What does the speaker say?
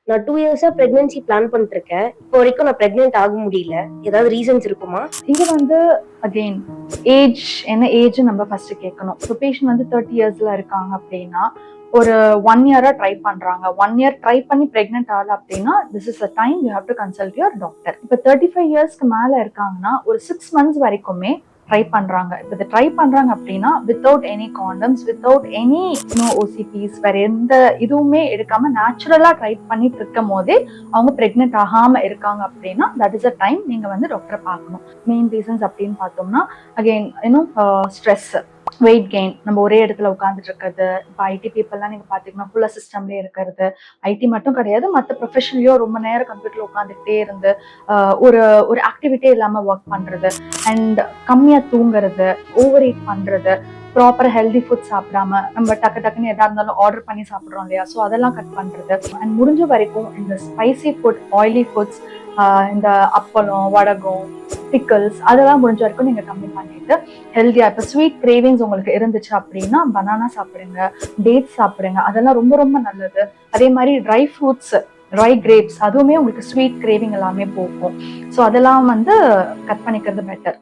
நான் 2 இயர்ஸா pregnancy plan பண்ணிட்டு இருக்கேன். இப்போ வரைக்கும் நான் பிரெக்னன்ட் ஆக முடியல. ஏதாவது ரீசன்ஸ் இருக்குமா? இது வந்து அகெயின் ஏஜ் என்ன ஏஜ் நம்ம ஃபர்ஸ்ட் கேட்கணும். ஸோ பேஷண்ட் வந்து 30 இயர்ஸ்ல இருக்காங்க அப்படின்னா ஒரு 1 இயரா ட்ரை பண்றாங்க. 1 இயர் ட்ரை பண்ணி பிரெக்னென்ட் ஆகல அப்படின்னா this is a time you have to consult your doctor. இப்போ 35 இயர்ஸ்க்கு மேல இருக்காங்கன்னா ஒரு 6 மந்த்ஸ் வரைக்குமே ட்ரை பண்றாங்க. இப்போ இதை ட்ரை பண்றாங்க அப்படின்னா without any condoms, without any OCPs, வேற எந்த இதுவுமே எடுக்காம நேச்சுரலா ட்ரை பண்ணிட்டு இருக்கும் போதே அவங்க பிரெக்னென்ட் ஆகாம இருக்காங்க அப்படின்னா தட் இஸ் அ டைம் நீங்க வந்து டாக்டரை பார்க்கணும். மெயின் ரீசன்ஸ் அப்படின்னு பார்த்தோம்னா அகெயின் இன்னும் ஸ்ட்ரெஸ், வெயிட் கெயின், நம்ம ஒரே இடத்துல உட்காந்துட்டு இருக்கிறது. இப்போ ஐடி பீப்புள்லாம் நீங்க பாத்தீங்கன்னா ஃபுல்லா சிஸ்டம்லயே இருக்கிறது. ஐடி மட்டும் கிடையாது, மற்ற ப்ரொஃபஷன்லயும் ரொம்ப நேரம் கம்ப்யூட்டர்ல உட்காந்துக்கிட்டே இருந்து ஒரு ஒரு ஆக்டிவிட்டியே இல்லாம ஒர்க் பண்றது, அண்ட் கம்மியா தூங்குறது, ஓவர் ஈட் பண்றது, ப்ராப்பர் ஹெல்தி ஃபுட் சாப்பிடாம நம்ம டக்குன்னு எதா இருந்தாலும் ஆர்டர் பண்ணி சாப்பிட்றோம் இல்லையா, ஸோ அதெல்லாம் கட் பண்றது. அண்ட் முடிஞ்ச வரைக்கும் இந்த ஸ்பைசி ஃபுட், ஆயிலி ஃபுட்ஸ், இந்த அப்பளம், வடகம், பிக்கல்ஸ் அதெல்லாம் முடிஞ்ச வரைக்கும் நீங்க கம்மி பண்ணிட்டு ஹெல்தியா, இப்போ ஸ்வீட் கிரேவிங்ஸ் உங்களுக்கு இருந்துச்சு அப்படின்னா பனானா சாப்பிடுங்க, டேட்ஸ் சாப்பிடுங்க, அதெல்லாம் ரொம்ப ரொம்ப நல்லது. அதே மாதிரி ட்ரை ஃப்ரூட்ஸ், ட்ரை கிரேப்ஸ், அதுவுமே உங்களுக்கு ஸ்வீட் கிரேவிங் எல்லாமே போகும். ஸோ அதெல்லாம் வந்து கட் பண்ணிக்கிறது பெட்டர்.